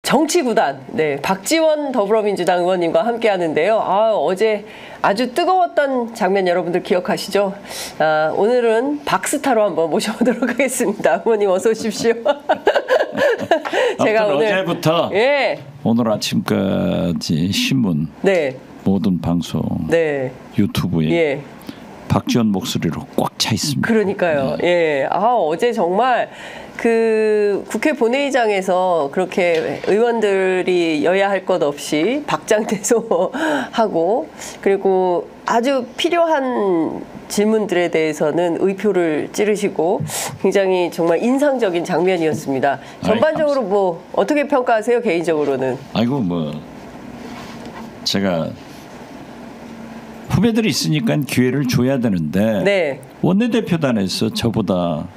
정치구단, 네, 박지원 더불어민주당 의원님과 함께 하는데요. 어제 아주 뜨거웠던 장면 여러분들 기억하시죠? 오늘은 박스타로 한번 모셔보도록 하겠습니다. 의원님 어서 오십시오. 제가 오늘 어제부터 예. 오늘 아침까지 신문, 네. 모든 방송, 네. 유튜브에 예. 박지원 목소리로 꽉 차 있습니다. 그러니까요. 네. 예. 어제 정말 그 국회 본회의장에서 그렇게 의원들이 여야 할 것 없이 박장대소하고 그리고 아주 필요한 질문들에 대해서는 의표를 찌르시고 굉장히 정말 인상적인 장면이었습니다. 전반적으로 뭐 어떻게 평가하세요, 개인적으로는? 아이고 뭐 제가 후배들이 있으니까 기회를 줘야 되는데 네. 원내대표단에서 저보다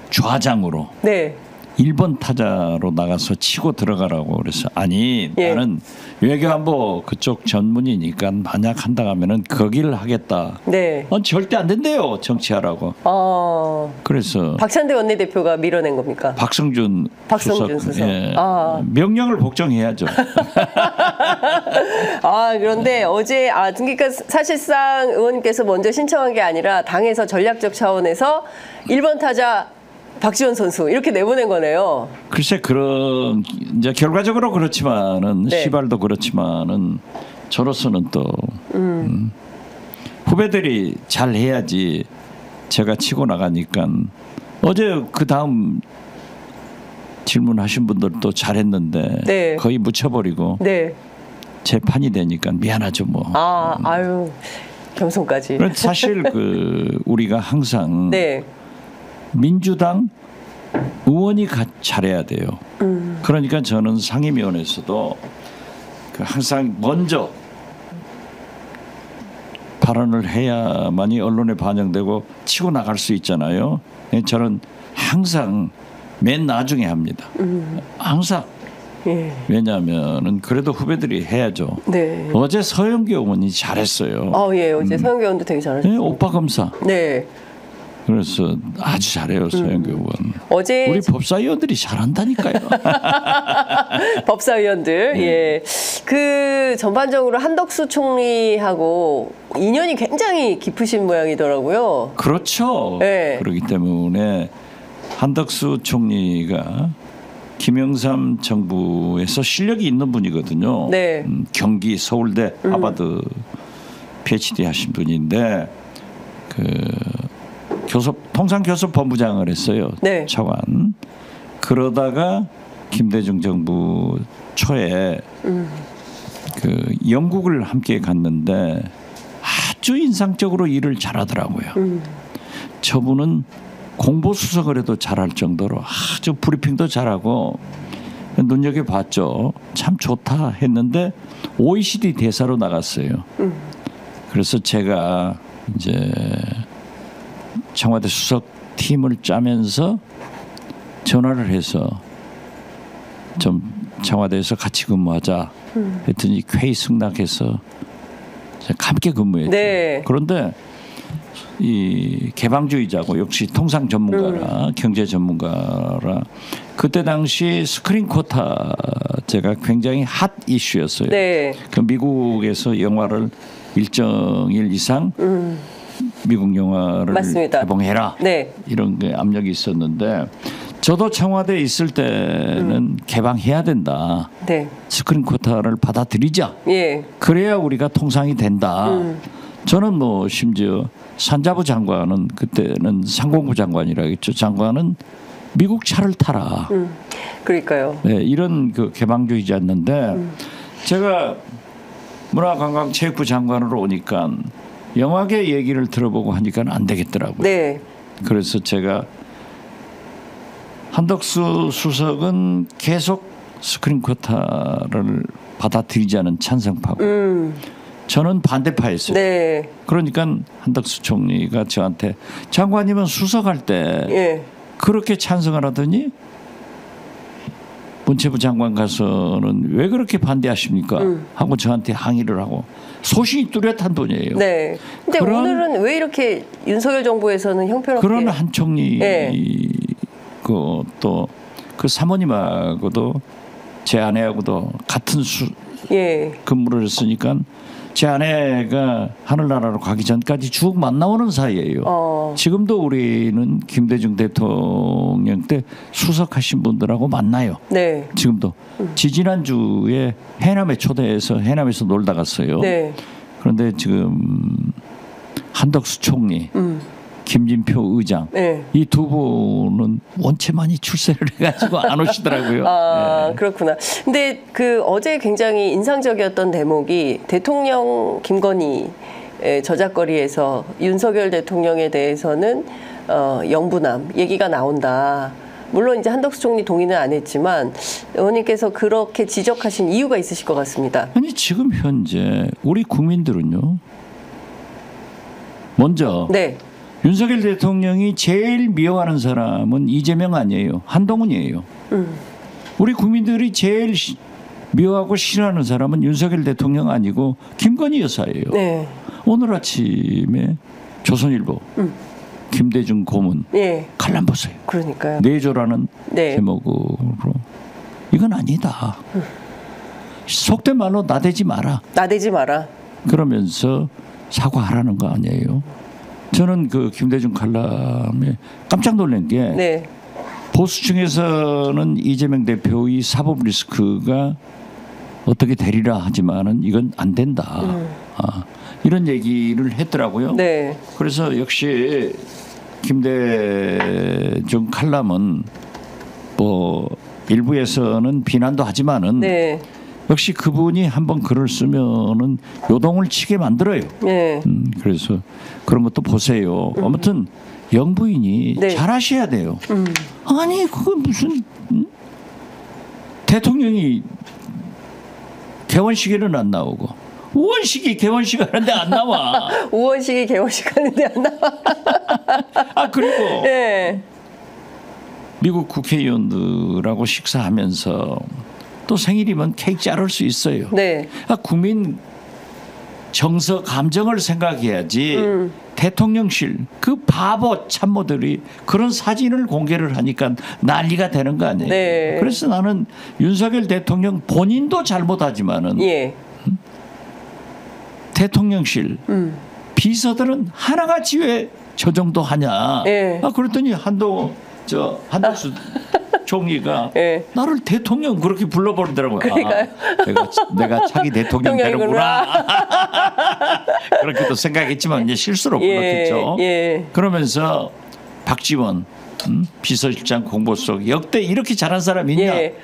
좌장으로 네. 1번 타자로 나가서 치고 들어가라고 그래서 아니 예. 나는 외교안보 그쪽 전문이니까 만약 한다 하면은 거기를 하겠다. 네. 절대 안 된대요 정치하라고. 그래서 박찬대 원내대표가 밀어낸 겁니까? 박성준 수석. 예. 명령을 복종해야죠. 그런데 어제 그러니까 사실상 의원님께서 먼저 신청한 게 아니라 당에서 전략적 차원에서 1번 타자 박지원 선수 이렇게 내보낸 거네요. 글쎄 그런 이제 결과적으로 그렇지만은 네. 시발도 그렇지만은 저로서는 또 후배들이 잘 해야지 제가 치고 나가니까 어제 그 다음 질문하신 분들도 잘했는데 네. 거의 묻혀버리고 네. 재판이 되니까 미안하죠 뭐. 아유 겸손까지. 사실 그 우리가 항상 네. 민주당 의원이 잘해야 돼요. 그러니까 저는 상임위원회에서도 항상 먼저 발언을 해야만이 언론에 반영되고 치고 나갈 수 있잖아요. 저는 항상 맨 나중에 합니다. 항상. 예. 왜냐하면은 그래도 후배들이 해야죠. 네. 어제 서영교 의원이 잘했어요. 예, 어제 서영교 의원도 되게 잘하셨어요. 네, 오빠 검사. 네. 그래서 아주 잘해요 서영교 의원. 어제 우리 법사위원들이 잘한다니까요. 법사위원들. 예. 그 전반적으로 한덕수 총리하고 인연이 굉장히 깊으신 모양이더라고요. 그렇죠. 네. 그렇기 때문에 한덕수 총리가 김영삼 정부에서 실력이 있는 분이거든요. 네. 경기 서울대 하버드 PhD 하신 분인데 통상교섭본부장을 했어요. 네. 차관. 그러다가 김대중 정부 초에 영국을 함께 갔는데 아주 인상적으로 일을 잘하더라고요. 저분은 공보수석을 해도 잘할 정도로 아주 브리핑도 잘하고 눈여겨봤죠. 참 좋다 했는데 OECD 대사로 나갔어요. 그래서 제가 이제 청와대 수석팀을 짜면서 전화를 해서 좀 청와대에서 같이 근무하자 했더니 회의 승낙해서 함께 근무했죠. 네. 그런데 이 개방주의자고 역시 통상 전문가라 경제 전문가라 그때 당시 스크린 쿼타제가 굉장히 핫 이슈였어요. 네. 그 미국에서 영화를 일정일 이상 미국 영화를 맞습니다. 개봉해라. 네. 이런 게 압력이 있었는데 저도 청와대에 있을 때는 개방해야 된다. 네. 스크린 쿼타를 받아들이자. 예. 그래야 우리가 통상이 된다. 저는 뭐 심지어 산자부 장관은 그때는 상공부 장관이라겠죠. 장관은 미국 차를 타라. 그러니까요. 네, 이런 그 개방주의자였는데 제가 문화관광체육부 장관으로 오니까 영화계 얘기를 들어보고 하니까 안 되겠더라고요. 네. 그래서 제가 한덕수 수석은 계속 스크린 쿼타를 받아들이자는 찬성파고 저는 반대파였어요. 네. 그러니까 한덕수 총리가 저한테 장관님은 수석할 때 예. 그렇게 찬성을 하더니 문체부 장관 가서는 왜 그렇게 반대하십니까? 하고 저한테 항의를 하고 소신이 뚜렷한 분이에요. 네. 근데 오늘은 왜 이렇게 윤석열 정부에서는 형편없게 그런 한 총리 네. 또 그 사모님하고도 제 아내하고도 같은 예. 근무를 했으니까 제 아내가 하늘나라로 가기 전까지 쭉 만나오는 사이예요. 지금도 우리는 김대중 대통령 때 수석하신 분들하고 만나요. 네. 지금도 지지난주에 해남에 초대해서 해남에서 놀다 갔어요. 네. 그런데 지금 한덕수 총리, 김진표 의장 네. 이 두 분은 원체 많이 출세를 해가지고 안 오시더라고요. 아, 그렇구나. 근데 그 어제 굉장히 인상적이었던 대목이 대통령 김건희 저작거리에서 윤석열 대통령에 대해서는 영부남 얘기가 나온다. 물론 이제 한덕수 총리 동의는 안 했지만 의원님께서 그렇게 지적하신 이유가 있으실 것 같습니다. 아니 지금 현재 우리 국민들은요. 먼저 네. 윤석열 대통령이 제일 미워하는 사람은 이재명 아니에요. 한동훈이에요. 우리 국민들이 제일 미워하고 싫어하는 사람은 윤석열 대통령 아니고 김건희 여사예요. 네. 오늘 아침에 조선일보 김대중 고문 예. 칼럼 보세요. 그러니까요. 내조라는 네. 제목으로 이건 아니다. 속된 말로 나대지 마라. 나대지 마라. 그러면서 사과하라는 거 아니에요. 저는 그 김대중 칼럼에 깜짝 놀란 게 네. 보수층에서는 이재명 대표의 사법 리스크가 어떻게 되리라 하지만은 이건 안 된다. 이런 얘기를 했더라고요. 네. 그래서 역시 김대중 칼럼은 뭐 일부에서는 비난도 하지만은 네. 역시 그분이 한번 글을 쓰면은 요동을 치게 만들어요. 네. 그래서 그런 것도 보세요. 아무튼 영부인이 네. 잘하셔야 돼요. 아니 그건 무슨 대통령이 개원식에는 안 나오고 우원식이 개원식 하는데 안 나와. 우원식이 개원식 하는데 안 나와. 아 그리고 네. 미국 국회의원들하고 식사하면서 또 생일이면 케이크 자를 수 있어요. 네. 아, 국민 정서 감정을 생각해야지 대통령실 그 바보 참모들이 그런 사진을 공개를 하니까 난리가 되는 거 아니에요. 네. 그래서 나는 윤석열 대통령 본인도 잘못하지만은 예. 대통령실 비서들은 하나같이 왜 저 정도 하냐. 예. 아 그랬더니 한덕수 총리가 예. 나를 대통령 그렇게 불러버리더라고요. 그러니까요. 내가 차기 대통령 대통령이구나. 되는구나. 그렇게도 생각했지만 이제 실수로 예. 불렀겠죠. 예. 그러면서 박지원 비서실장 공보수석 역대 이렇게 잘한 사람이 있냐? 예.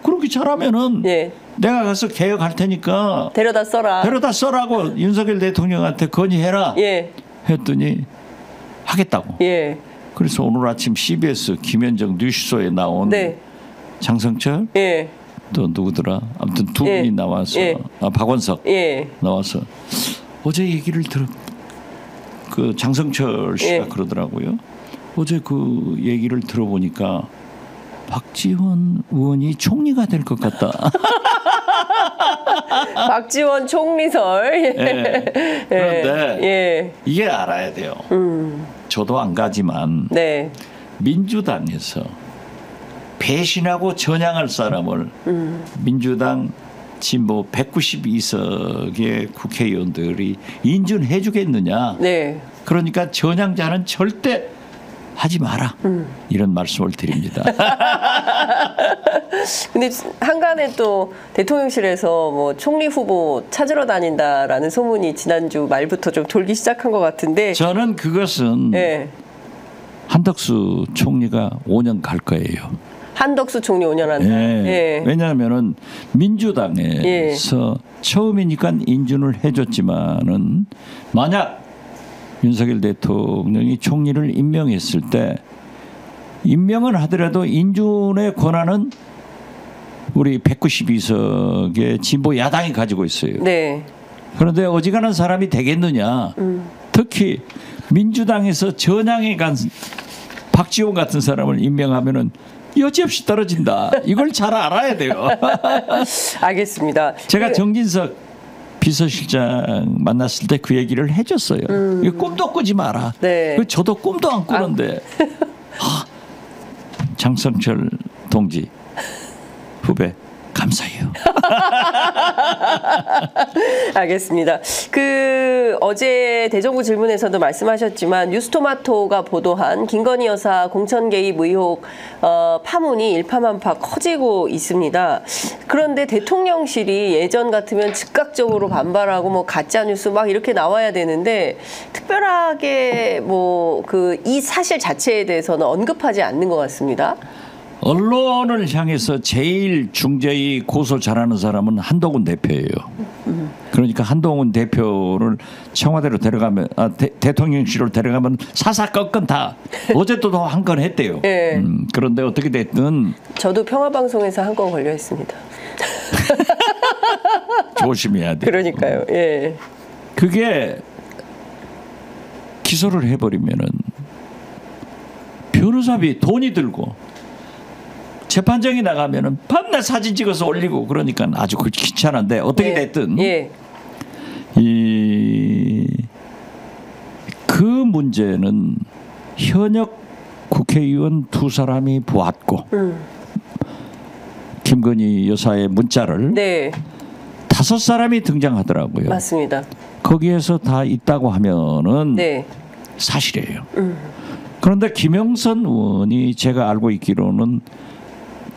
그렇게 잘하면은 예. 내가 가서 개혁할 테니까 데려다 써라. 데려다 써라고 윤석열 대통령한테 건의해라. 예. 했더니 하겠다고. 예. 그래서 오늘 아침 CBS 김현정 뉴스쇼에 나온 네. 장성철 예. 또 누구더라 아무튼 두 예. 분이 나와서 예. 박원석 예. 나와서 어제 얘기를 그 장성철 씨가 예. 그러더라고요. 어제 그 얘기를 들어보니까 박지원 의원이 총리가 될 것 같다. 박지원 총리설. 예. 예. 그런데 예. 이게 알아야 돼요. 저도 안 가지만 네. 민주당에서 배신하고 전향할 사람을 민주당 진보 192석의 국회의원들이 인준해 주겠느냐. 네. 그러니까 전향자는 절대 하지 마라. 이런 말씀을 드립니다. 근데 한간에 또 대통령실에서 뭐 총리 후보 찾으러 다닌다라는 소문이 지난주 말부터 좀 돌기 시작한 것 같은데. 저는 그것은 예. 한덕수 총리가 5년 갈 거예요. 한덕수 총리 5년 한다. 예. 예. 왜냐하면은 민주당에서 처음이니까 인준을 해줬지만은 만약 윤석열 대통령이 총리를 임명했을 때 임명은 하더라도 인준의 권한은 우리 192석의 진보 야당이 가지고 있어요. 네. 그런데 어지간한 사람이 되겠느냐. 특히 민주당에서 전향에 간 박지원 같은 사람을 임명하면은 여지없이 떨어진다. 이걸 잘 알아야 돼요. 알겠습니다. 제가 정진석 비서실장 만났을 때 그 얘기를 해줬어요. 이거 꿈도 꾸지 마라. 네. 저도 꿈도 안 꾸는데 장성철 동지 후배 감사해요. 알겠습니다. 어제 대정부 질문에서도 말씀하셨지만 뉴스토마토가 보도한 김건희 여사 공천 개입 의혹 파문이 일파만파 커지고 있습니다. 그런데 대통령실이 예전 같으면 즉각적으로 반발하고 뭐 가짜 뉴스 막 이렇게 나와야 되는데 특별하게 뭐 이 사실 자체에 대해서는 언급하지 않는 것 같습니다. 언론을 향해서 제일 중재위 고소 잘하는 사람은 한동훈 대표예요. 그러니까 한동훈 대표를 청와대로 데려가면 대통령실로 데려가면 사사건건 다 어제도 한 건 했대요. 네. 그런데 어떻게 됐든 저도 평화방송에서 한 건 걸려 있습니다. 조심해야 돼요. 그러니까요. 예. 그게 기소를 해버리면은 변호사비 돈이 들고 재판정이 나가면은 밤낮 사진 찍어서 올리고 그러니까 아주 귀찮은데 어떻게 됐든 예. 그 문제는 현역 국회의원 두 사람이 보았고 김건희 여사의 문자를 네. 5사람이 등장하더라고요. 맞습니다. 거기에서 다 있다고 하면은 네. 사실이에요. 그런데 김영선 의원이 제가 알고 있기로는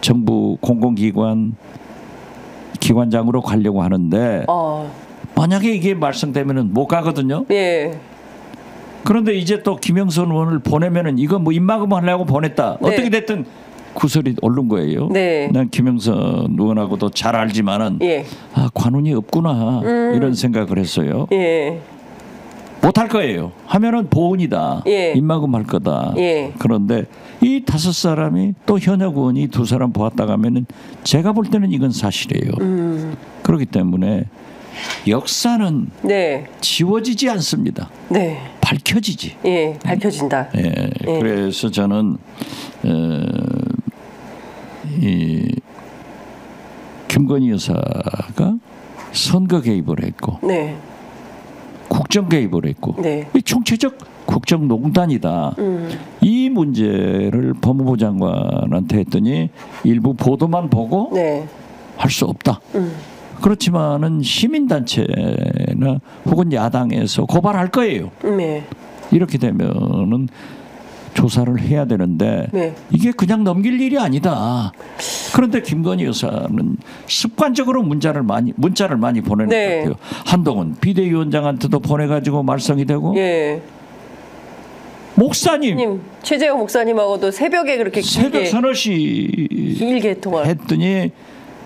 정부 공공기관 기관장으로 가려고 하는데 만약에 이게 말썽되면은 못 가거든요. 예. 그런데 이제 또 김영선 의원을 보내면은 이거 뭐 입막음 하려고 보냈다. 네. 어떻게 됐든 구설이 오른 거예요. 네. 난 김영선 의원하고도 잘 알지만은 예. 관운이 없구나 이런 생각을 했어요. 예. 못할 거예요. 하면은 보훈이다. 예. 입막음 할 거다. 예. 그런데 이 5사람이 또 현역 의원이 2사람 보았다가 하면은 제가 볼 때는 이건 사실이에요. 그렇기 때문에 역사는 네. 지워지지 않습니다. 네. 밝혀지지. 예. 밝혀진다. 예. 그래서 저는 이 김건희 여사가 선거 개입을 했고 네. 국정 개입을 했고 네. 이 총체적 국정농단이다. 이 문제를 법무부 장관한테 했더니 일부 보도만 보고 네. 할 수 없다. 그렇지만은 시민단체나 혹은 야당에서 고발할 거예요. 네. 이렇게 되면은 조사를 해야 되는데 네. 이게 그냥 넘길 일이 아니다. 그런데 김건희 여사는 습관적으로 문자를 많이 보내는 네. 것 같아요. 한동훈 비대위원장한테도 보내가지고 말썽이 되고 예. 목사님 최재형 목사님하고도 새벽에 그렇게 새벽 서너 시 길게 통화 했더니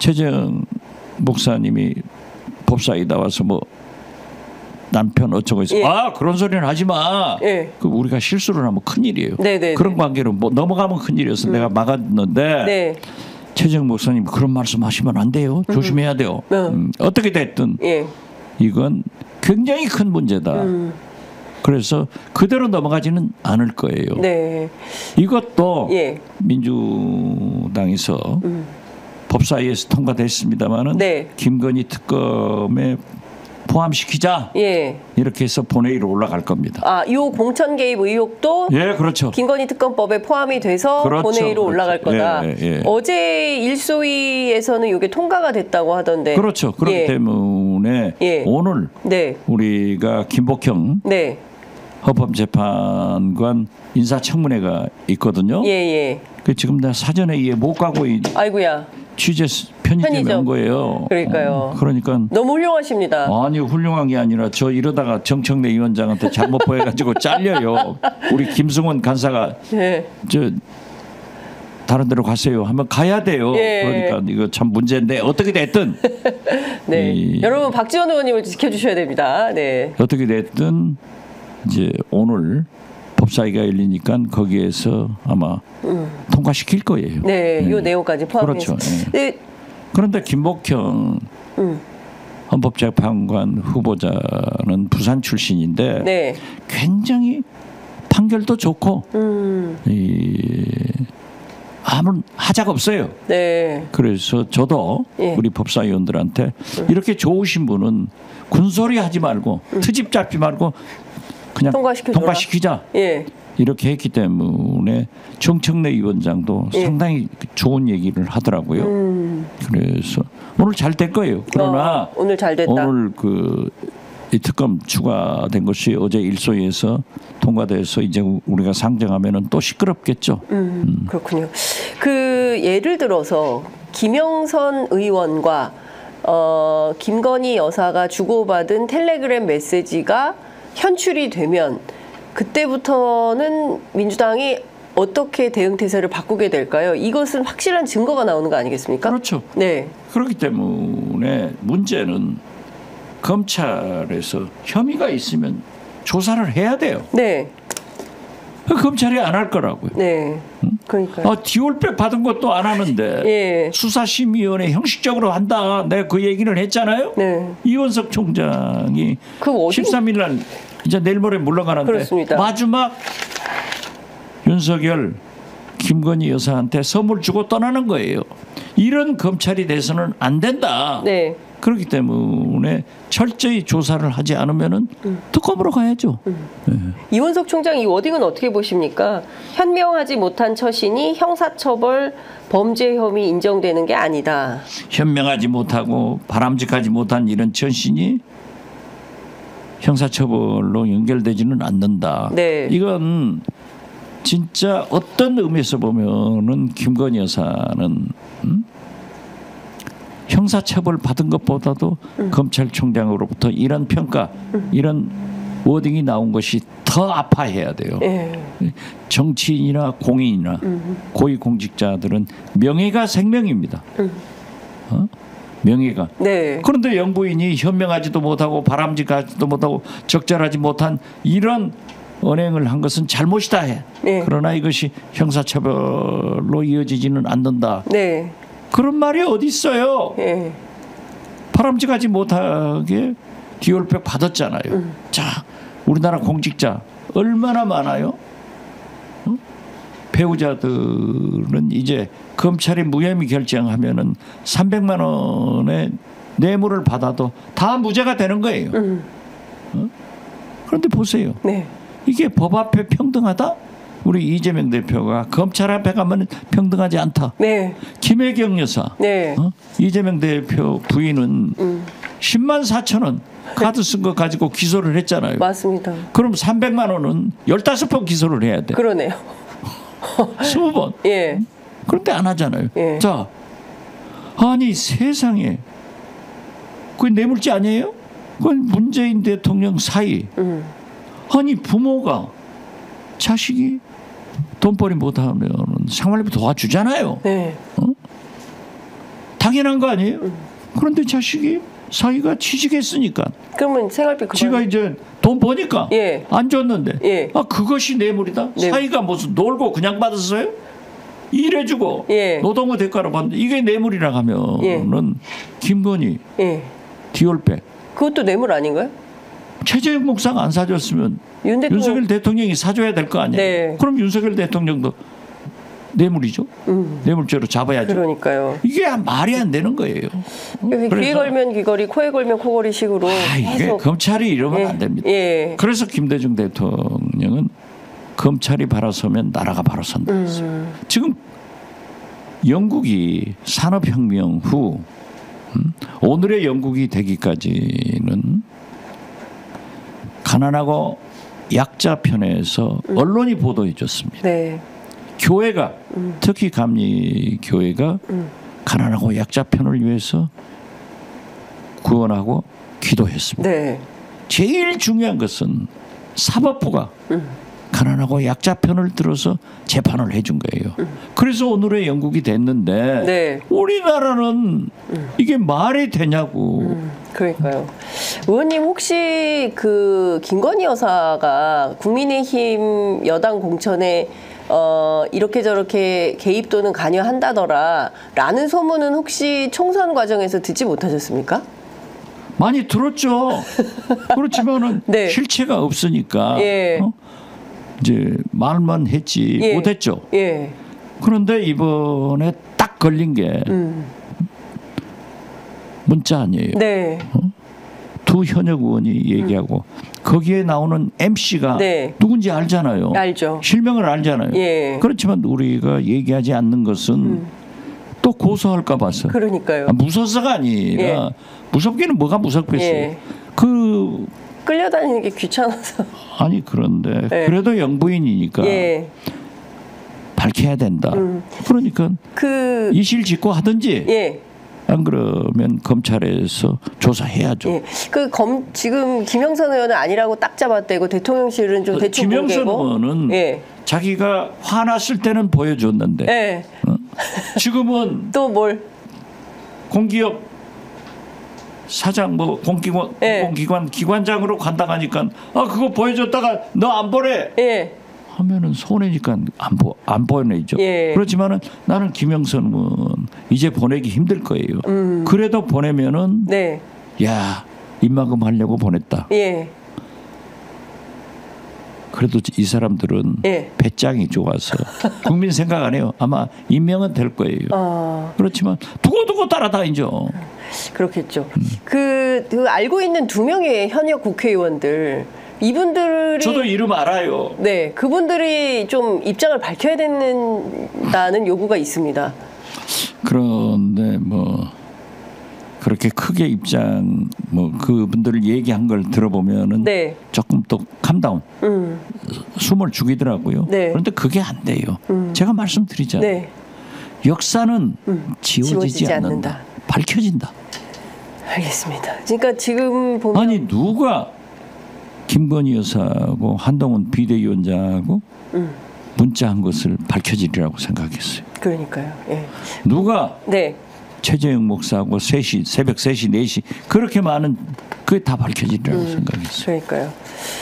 최재형 목사님이 법사에 나와서 뭐 남편 어쩌고 있어. 예. 그런 소리는 하지 마. 예. 그 우리가 실수를 하면 큰일이에요. 네네. 그런 관계로 뭐 넘어가면 큰일이어서 내가 막았는데 네. 최재형 목사님 그런 말씀하시면 안 돼요. 조심해야 돼요. 어떻게 됐든 예. 이건 굉장히 큰 문제다. 그래서 그대로 넘어가지는 않을 거예요. 네. 이것도 예. 민주당에서 법사위에서 통과됐습니다마는 네. 김건희 특검에 포함시키자. 예. 이렇게 해서 본회의로 올라갈 겁니다. 요 공천 개입 의혹도 예, 그렇죠. 김건희 특검법에 포함이 돼서 그렇죠. 본회의로 올라갈 거다. 예. 어제 일소위에서는 이게 통과가 됐다고 하던데. 그렇죠. 그렇기 예. 때문에 예. 오늘 네. 우리가 김복형 네. 헌법재판관 인사청문회가 있거든요. 예. 그 지금 나 사전에 이해 못 가고 아이고야. 취재 편의점에 온 거예요. 그러니까요. 그러니까 너무 훌륭하십니다. 아니 훌륭한 게 아니라 저 이러다가 정청래 위원장한테 잘못 보여가지고 잘려요. 우리 김승원 간사가 네. 저 다른 데로 가세요 하면 가야 돼요. 예. 그러니까 이거 참 문제인데 어떻게 됐든 네. 여러분 박지원 의원님을 지켜주셔야 됩니다. 네. 어떻게 됐든 이제 오늘 법사위가 열리니까 거기에서 아마 통과시킬 거예요. 네. 이 내용까지 포함해서. 그렇죠. 네. 그런데 김복형 헌법재판관 후보자는 부산 출신인데 네. 굉장히 판결도 좋고 아무 하자가 없어요. 네. 그래서 저도 예. 우리 법사위원들한테 이렇게 좋으신 분은 군소리 하지 말고 트집 잡지 말고 그냥 통과시켜줘라. 통과시키자. 예. 이렇게 했기 때문에 정청래 위원장도 예. 상당히 좋은 얘기를 하더라고요. 그래서 오늘 잘 될 거예요. 그러나 오늘 잘 됐다. 오늘 이 특검 추가된 것이 어제 일소위에서 통과돼서 이제 우리가 상정하면은 또 시끄럽겠죠. 그렇군요. 그 예를 들어서 김영선 의원과 김건희 여사가 주고받은 텔레그램 메시지가 현출이 되면 그때부터는 민주당이 어떻게 대응 태세를 바꾸게 될까요? 이것은 확실한 증거가 나오는 거 아니겠습니까? 그렇죠. 네. 그렇기 때문에 문제는 검찰에서 혐의가 있으면 조사를 해야 돼요. 네. 검찰이 안 할 거라고요. 네. 그러니까요. 디올백 받은 것도 안 하는데 예. 수사심의위원회 형식적으로 한다. 내가 그 얘기를 했잖아요. 네. 이원석 총장이 그 어디 13일 날 이제 내일 모레 물러가는데 그렇습니다. 마지막 윤석열 김건희 여사한테 선물 주고 떠나는 거예요. 이런 검찰이 돼서는 안 된다. 네. 그렇기 때문에 철저히 조사를 하지 않으면은 특검으로 가야죠. 이원석 총장 이 워딩은 어떻게 보십니까? 현명하지 못한 처신이 형사처벌 범죄 혐의 인정되는 게 아니다. 현명하지 못하고 바람직하지 못한 이런 처신이 형사처벌로 연결되지는 않는다. 네. 이건 진짜 어떤 의미에서 보면은 김건희 여사는 형사처벌 받은 것보다도 검찰총장으로부터 이런 평가, 이런 워딩이 나온 것이 더 아파해야 돼요. 예. 정치인이나 공인이나 고위공직자들은 명예가 생명입니다. 명예가. 네. 그런데 영부인이 현명하지도 못하고 바람직하지도 못하고 적절하지 못한 이런 언행을 한 것은 잘못이다 해. 네. 그러나 이것이 형사처벌로 이어지지는 않는다. 네. 그런 말이 어디 있어요? 예. 바람직하지 못하게 디올백 받았잖아요. 자, 우리나라 공직자 얼마나 많아요? 배우자들은 이제 검찰이 무혐의 결정하면은 300만 원의 뇌물을 받아도 다 무죄가 되는 거예요. 그런데 보세요. 네. 이게 법 앞에 평등하다? 우리 이재명 대표가 검찰 앞에 가면 평등하지 않다. 네. 김혜경 여사, 네. 이재명 대표 부인은 10만 4천 원 카드 쓴 거 가지고 기소를 했잖아요. 맞습니다. 그럼 300만 원은 15번 기소를 해야 돼. 그러네요. 20번. 예. 그런데 안 하잖아요. 예. 자, 아니 세상에 그게 뇌물죄 아니에요? 그건 문재인 대통령 사이. 아니 부모가 자식이 돈벌이 못하면 생활비 도와주잖아요. 네. 당연한 거 아니에요? 그런데 자식이 사이가 취직했으니까 그러면 생활비 그거 지가 이제 돈 버니까 예. 안 줬는데 예. 그것이 뇌물이다? 네. 사이가 무슨 놀고 그냥 받았어요? 일해주고 예. 노동의 대가로 받는데 이게 뇌물이라 하면은 김건희 예. 디올백 그것도 뇌물 아닌가요? 최재형 목사가 안 사줬으면 윤 대통령 윤석열 대통령이 사줘야 될 거 아니에요? 네. 그럼 윤석열 대통령도 뇌물이죠. 뇌물죄로 잡아야죠. 그러니까요. 이게 말이 안 되는 거예요. 귀에 그래서 걸면 귀걸이, 코에 걸면 코걸이 식으로 이게 계속 검찰이 이러면 예. 안 됩니다. 예. 그래서 김대중 대통령은 검찰이 바로 서면 나라가 바로 선다 했어요. 지금 영국이 산업혁명 후 오늘의 영국이 되기까지는 가난하고 약자 편에서 언론이 보도해 줬습니다. 네. 교회가 특히 감리 교회가 가난하고 약자 편을 위해서 구원하고 기도했습니다. 네. 제일 중요한 것은 사법부가 가난하고 약자 편을 들어서 재판을 해준 거예요. 그래서 오늘의 영국이 됐는데 네. 우리나라는 이게 말이 되냐고. 그러니까요. 의원님 혹시 그 김건희 여사가 국민의힘 여당 공천에 이렇게 저렇게 개입 또는 관여한다더라라는 소문은 혹시 총선 과정에서 듣지 못하셨습니까? 많이 들었죠. 그렇지만은 네. 실체가 없으니까 예. 이제 말만 했지 예. 못했죠. 예. 그런데 이번에 딱 걸린 게 문자 아니에요. 네. 두 현역 의원이 얘기하고 거기에 나오는 MC가 네. 누군지 알잖아요. 알죠. 실명을 알잖아요. 예. 그렇지만 우리가 얘기하지 않는 것은 또 고소할까 봐서. 그러니까요. 무서워서가 아니라 예. 무섭기는 뭐가 무섭겠어요. 예. 그 끌려다니는 게 귀찮아서. 아니 그런데 예. 그래도 영부인이니까 예. 밝혀야 된다. 그러니까 그 이실 짓고 하든지 예. 안 그러면 검찰에서 조사해야죠. 예. 지금 김영선 의원은 아니라고 딱 잡았대고 대통령실은 좀 대충 김영선 공개고. 의원은 예. 자기가 화났을 때는 보여줬는데 예. 지금은 또 뭘? 공기업 사장 뭐 예. 공공기관 기관장으로 간다하니까 그거 보여줬다가 너 안 보내 예. 하면은 손해니까 안 보내죠. 예. 그렇지만은 나는 김영선 의원 이제 보내기 힘들 거예요. 그래도 보내면은 네. 야 입막음 하려고 보냈다. 예. 그래도 이 사람들은 예. 배짱이 좋아서 국민 생각 안 해요. 아마 임명은 될 거예요. 그렇지만 두고두고 따라다니죠. 그렇겠죠. 그 알고 있는 2명의 현역 국회의원들 이분들이 저도 이름 알아요. 네, 그분들이 좀 입장을 밝혀야 된다는 요구가 있습니다. 그런데 뭐 그렇게 크게 입장 뭐 그분들 얘기한 걸 들어보면은 네. 조금 또 캄다운 숨을 죽이더라고요. 네. 그런데 그게 안 돼요. 제가 말씀드리잖아요. 네. 역사는 지워지지 않는다. 밝혀진다. 알겠습니다. 그러니까 지금 보면 아니 누가 김건희 여사하고 한동훈 비대위원장하고 문자한 것을 밝혀지리라고 생각했어요. 그러니까요. 예. 누가 네. 최재형 목사하고 새벽 3시, 4시 그렇게 많은 그게 다 밝혀지리라고 생각했어요. 그러니까요.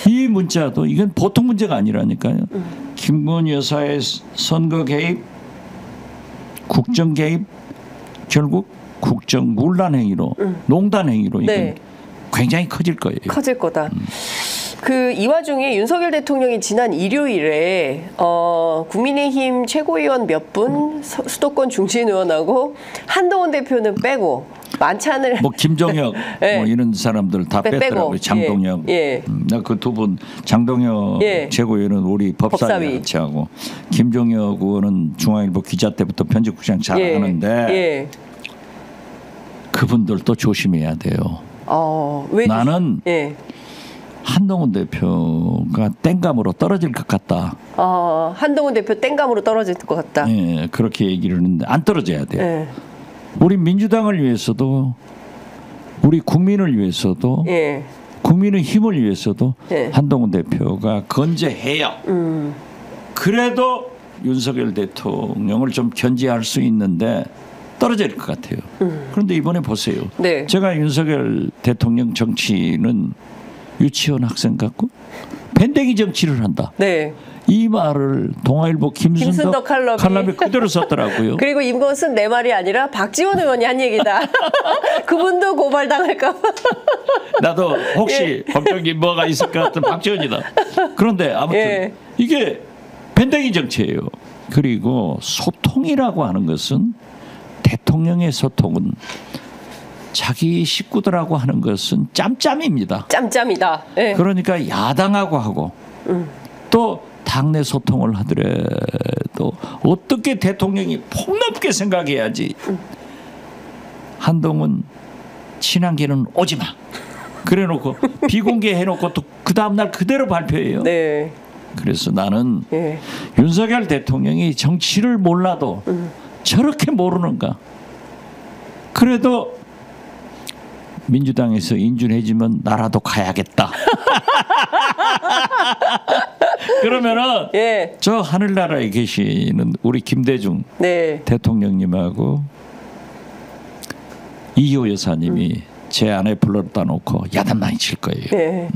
이 문자도 이건 보통 문제가 아니라니까요. 김건희 여사의 선거 개입, 국정 개입, 결국 국정 문란 행위로, 농단 행위로 이건 네. 굉장히 커질 거예요. 커질 거다. 이 와중에 윤석열 대통령이 지난 일요일에 국민의힘 최고위원 몇 분, 수도권 중진 의원하고 한동훈 대표는 빼고 만찬을 뭐 김종혁 네. 뭐 이런 사람들 다 뺐더라고요. 장동혁. 예. 나 그 두 분 장동혁 예. 최고위원은 우리 법사위 법사위. 같이 하고 김종혁 의원은 중앙일보 기자 때부터 편집국장 잘 예. 하는데 예. 그분들도 조심해야 돼요. 왜? 나는 예. 한동훈 대표가 땡감으로 떨어질 것 같다. 한동훈 대표 땡감으로 떨어질 것 같다. 예, 그렇게 얘기를 했는데 안 떨어져야 돼요. 예. 우리 민주당을 위해서도 우리 국민을 위해서도 예. 국민의 힘을 위해서도 예. 한동훈 대표가 건재해요. 그래도 윤석열 대통령을 좀 견제할 수 있는데 떨어질 것 같아요. 그런데 이번에 보세요. 네. 제가 윤석열 대통령 정치는 유치원 학생 같고 밴댕이 정치를 한다. 네. 이 말을 동아일보 김순덕 칼럼에 그대로 썼더라고요. 그리고 이것은 내 말이 아니라 박지원 의원이 한 얘기다. 그분도 고발당할까 봐. 나도 혹시 법적인 뭐가 있을 것 같은 박지원이다. 그런데 아무튼 예. 이게 밴댕이 정치예요. 그리고 소통이라고 하는 것은 대통령의 소통은 자기 식구들하고 하는 것은 짬짬입니다. 짬짬이다. 예. 그러니까 야당하고 하고 또 당내 소통을 하더라도 어떻게 대통령이 폭넓게 생각해야지. 한동훈 친한계는 오지 마. 그래놓고 비공개해놓고 또 그 다음날 그대로 발표해요. 네. 그래서 나는 예. 윤석열 대통령이 정치를 몰라도 저렇게 모르는가. 그래도 민주당에서 인준해주면 나라도 가야겠다. 그러면은 예. 저 하늘나라에 계시는 우리 김대중 네. 대통령님하고 이효 여사님이 제 안에 불러다 놓고 야단 많이 칠 거예요. 네.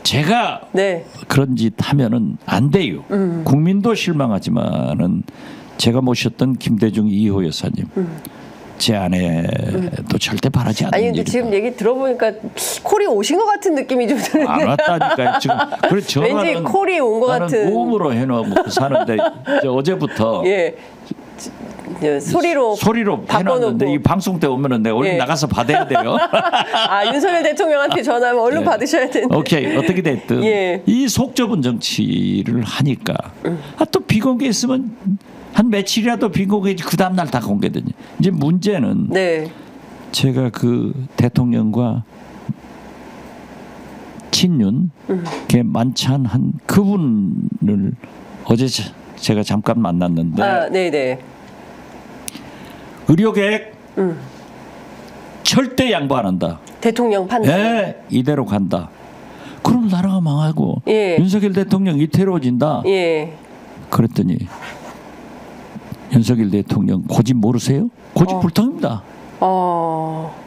제가 네. 그런 짓 하면은 안 돼요. 국민도 실망하지만은 제가 모셨던 김대중 이효 여사님 제 안에도 절대 바라지 않는 아니 근데 일이다. 지금 얘기 들어보니까 콜이 오신 것 같은 느낌이 좀 드는데. 안 왔다니까요. 지금 그래 전화는 왠지 콜이 온 것 나는 같은. 우음으로 해놓고 사는데 어제부터 예. 이제 소리로 해놨는데 바꿔놓고. 이 방송 때 오면은 내가 얼른 예. 나가서 받아야 돼요. 아, 윤석열 대통령한테 전화하면 얼른 예. 받으셔야 되는데. 오케이 어떻게 됐든 예. 이 속 좁은 정치를 하니까 또 비공개했으면 한 며칠이라도 비공개지 그 다음 날 다 공개되냐. 이제 문제는 네. 제가 그 대통령과 친윤 만찬한 그분을 어제 제가 잠깐 만났는데 아, 네네. 의료 계획 절대 양보 안 한다. 대통령 판단. 예, 이대로 간다. 그럼 나라가 망하고 예. 윤석열 대통령 이태로워진다. 예. 그랬더니 윤석열 대통령 고집 모르세요? 고집불통입니다.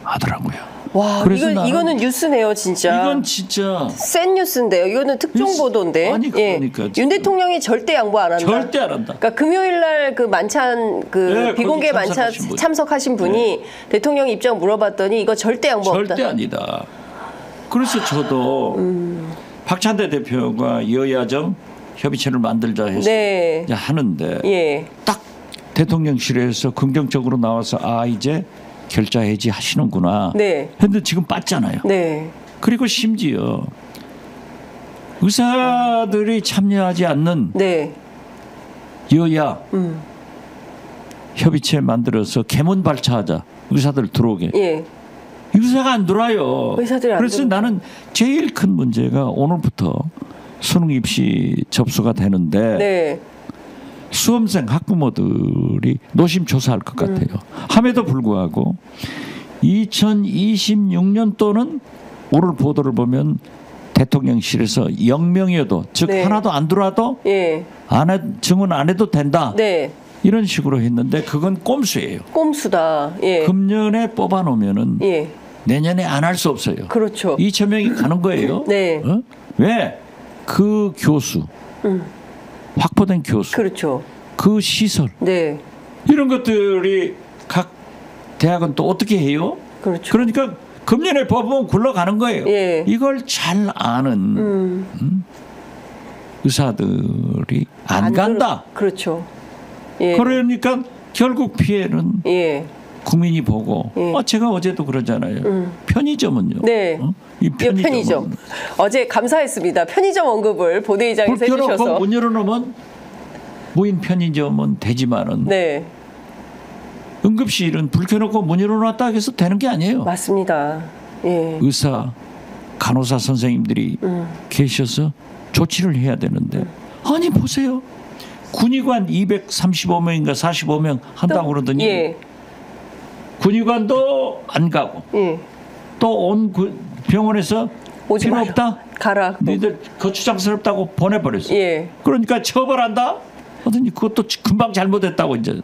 하더라고요. 와, 그래서 이거는 뉴스네요, 진짜. 이건 진짜 센 뉴스인데요. 이거는 특종 보도인데. 아니, 그러니까 윤 대통령이 절대 양보 안 한다. 절대 안 한다. 그러니까 금요일 날 그 만찬 네, 비공개 거기 만찬 참석하신 분. 참석하신 분이 대통령 입장 물어봤더니 이거 절대 양보 없다. 절대 아니다. 그래서 저도 박찬대 대표가 여야정 협의체를 만들자 해서 네. 이제 하는데 예. 딱 대통령실에서 긍정적으로 나와서 이제 결자 해지 하시는구나. 네. 근데 지금 빠졌잖아요. 네. 그리고 심지어 의사들이 참여하지 않는 네. 여야 협의체 만들어서 개문 발차하자. 의사들 들어오게. 예. 의사가 안 들어와요. 의사들이 안 그래서 들어오죠. 나는 제일 큰 문제가 오늘부터 수능 입시 접수가 되는데 네. 수험생 학부모들이 노심초사할 것 같아요. 함에도 불구하고 2026년도는 오늘 보도를 보면 대통령실에서 0명이어도 즉 네. 하나도 안 들어와도 예. 증언 안 해도 된다. 네. 이런 식으로 했는데 그건 꼼수예요. 꼼수다. 예. 금년에 뽑아놓으면은 예. 내년에 안 할 수 없어요. 그렇죠. 2,000명이 가는 거예요. 네. 왜? 그 교수, 확보된 교수, 그렇죠. 그 시설 네. 이런 것들이 각 대학은 또 어떻게 해요? 그렇죠. 그러니까 금년에 뽑으면 굴러가는 거예요. 예. 이걸 잘 아는 의사들이 안 간다. 그렇죠. 예. 그러니까 결국 피해는 예. 국민이 보고 예. 제가 어제도 그러잖아요. 편의점은요. 네. 이 이 편의점. 어제 감사했습니다. 편의점 언급을 본회의장에서 불 켜놓고 해주셔서. 문 열어놓으면 무인 편의점은 되지만은 네. 응급실은 불 켜놓고 문 열어놨다 해서 되는 게 아니에요. 맞습니다. 예. 의사, 간호사 선생님들이 계셔서 조치를 해야 되는데 아니 보세요. 군의관 235명인가 45명 한다고 그러더니 예. 군의관도 안 가고 예. 또 온 병원에서 오지 필요 마요. 없다. 가라. 너희들 거추장스럽다고 보내버렸어. 예. 그러니까 처벌한다. 하더니 그것도 금방 잘못했다고 이제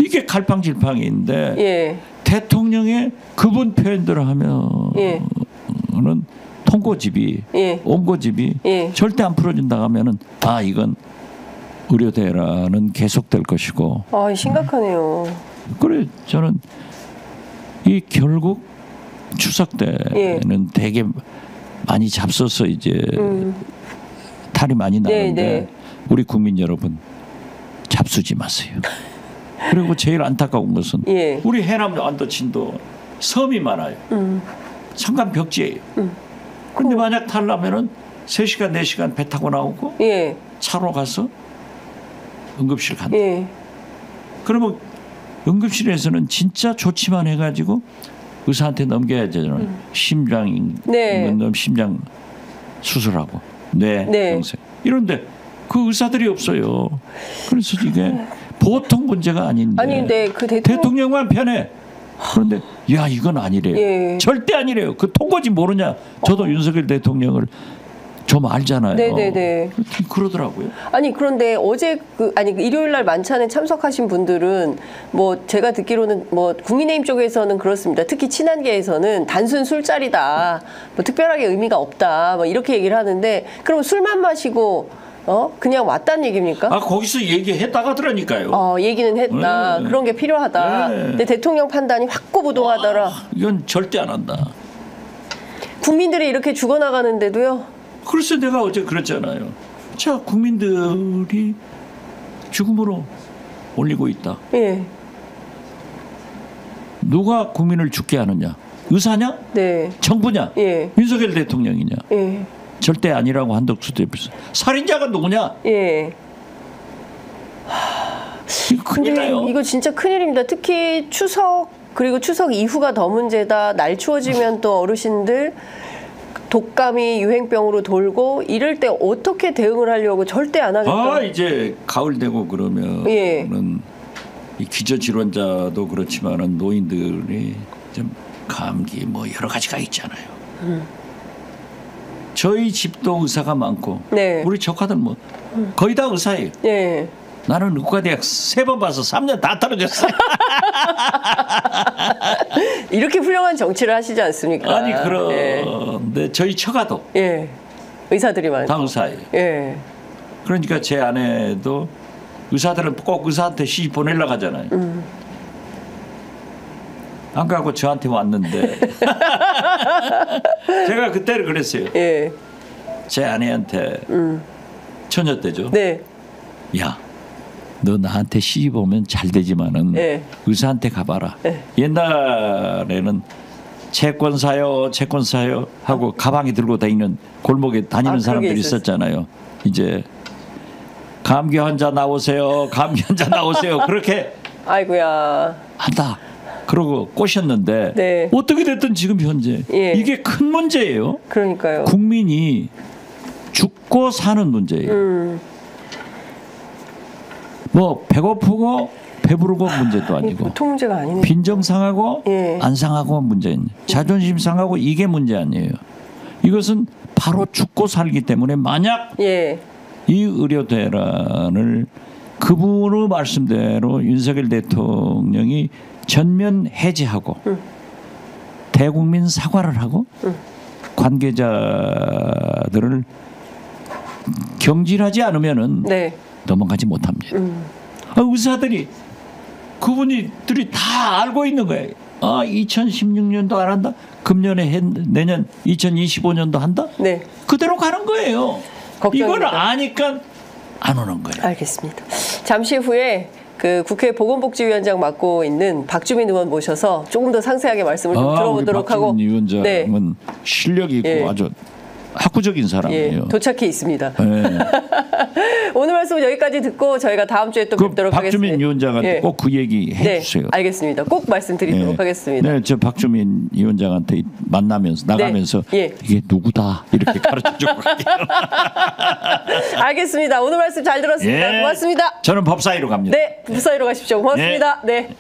이게 갈팡질팡인데 예. 대통령의 그분 표현대로 하면은 예. 통고집이 예. 온고집이 예. 절대 안 풀어진다 하면은 이건 의료대란은 계속될 것이고 아, 심각하네요. 그래 저는 이 결국 추석 때는 예. 되게 많이 잡숴서 이제 탈이 많이 나는데 네. 우리 국민 여러분 잡수지 마세요. 그리고 제일 안타까운 것은 예. 우리 해남 안도친도 섬이 많아요. 산간 벽지예요. 그런데 만약 탈라면은 3시간 4시간 배 타고 나오고 예. 차로 가서 응급실 간다. 예. 그러면 응급실에서는 진짜 조치만 해가지고 의사한테 넘겨야 되잖아요. 심장 네. 심장 수술하고 뇌 네. 영생 이런데 그 의사들이 없어요. 그래서 이게 보통 문제가 아닌데. 아니 근데 그 대통령만 편해. 그런데 야 이건 아니래요. 예. 절대 아니래요. 그 통고지 모르냐. 저도 윤석열 대통령을 좀 알잖아요. 네네네. 그러더라고요. 아니 그런데 어제 일요일 날 만찬에 참석하신 분들은 뭐 제가 듣기로는 뭐 국민의힘 쪽에서는 그렇습니다. 특히 친한계에서는 단순 술자리다. 뭐 특별하게 의미가 없다. 뭐 이렇게 얘기를 하는데 그럼 술만 마시고 그냥 왔다는 얘기입니까? 거기서 얘기했다가 하더라니까요. 얘기는 했다. 네. 그런 게 필요하다. 네. 근데 대통령 판단이 확고부동하더라. 이건 절대 안 한다. 국민들이 이렇게 죽어나가는데도요. 그래서 내가 어제 그랬잖아요. 자, 국민들이 죽음으로 올리고 있다. 예. 누가 국민을 죽게 하느냐? 의사냐? 네. 정부냐? 예. 윤석열 대통령이냐? 예. 절대 아니라고 한덕수 대표서. 살인자가 누구냐? 예. 이거 큰일 근데 나요. 이거 진짜 큰일입니다. 특히 추석 그리고 추석 이후가 더 문제다. 날 추워지면 또 어르신들 독감이 유행병으로 돌고 이럴 때 어떻게 대응을 하려고 절대 안 하겠다. 이제 가을 되고 그러면은 예. 이 기저질환자도 그렇지만은 노인들이 좀 감기 뭐 여러 가지가 있잖아요. 저희 집도 의사가 많고 네. 우리 조카들 뭐 거의 다 의사예요. 예. 나는 의과대학 3번 봐서 3년 다 떨어졌어. 이렇게 훌륭한 정치를 하시지 않습니까? 아니 예. 그런데 저희 처가도 예. 의사들이 많고. 다 의사예요. 예. 그러니까 제 아내도 의사들은 꼭 의사한테 시집 보내려고 하잖아요. 안 가고 저한테 왔는데 제가 그때를 그랬어요. 예. 제 아내한테 처녀 때죠. 네. 야, 너 나한테 시집 오면 잘 되지만은 예. 의사한테 가봐라. 예. 옛날에는 채권 사요 하고 가방에 들고 다니는 골목에 다니는 그런 게 사람들이 있었어요. 있었잖아요. 이제 감기 환자 나오세요. 감기 환자 나오세요. 그렇게 아이고야. 한다. 그러고 꼬셨는데 네. 어떻게 됐든 지금 현재 예. 이게 큰 문제예요. 그러니까요. 국민이 죽고 사는 문제예요. 뭐 배고프고 배부르고 문제도 이게 아니고 보통 문제가 아니네. 빈정 상하고 예. 안 상하고 문제는 자존심 상하고 이게 문제 아니에요. 이것은 바로 죽고 살기 때문에 만약 예. 이 의료 대란을 그분의 말씀대로 윤석열 대통령이 전면 해제하고 대국민 사과를 하고 관계자들을 경질하지 않으면은 네. 넘어가지 못합니다. 의사들이 그분들이 다 알고 있는 거예요. 2016년도 안 한다. 금년에 내년 2025년도 한다. 네. 그대로 가는 거예요. 걱정입니다. 이걸 아니까 안 오는 거예요. 알겠습니다. 잠시 후에 그 국회 보건복지위원장 맡고 있는 박주민 의원 모셔서 조금 더 상세하게 말씀을 좀 들어보도록 하고. 박주민 위원장은 네. 실력이 있고 예. 아주 학구적인 예. 사람이에요. 도착해 있습니다. 예. 오늘 말씀 여기까지 듣고 저희가 다음 주에 또 그 뵙도록 하겠습니다. 박주민 위원장한테 예. 꼭 그 얘기 네, 해주세요. 알겠습니다. 꼭 말씀드리도록 예. 하겠습니다. 네, 저 박주민 위원장한테 만나면서 나가면서 예. 이게 누구다 이렇게 가르쳐주고 갈게요. 알겠습니다. 오늘 말씀 잘 들었습니다. 예. 고맙습니다. 저는 법사위로 갑니다. 네, 부사위로 가십시오. 고맙습니다. 네.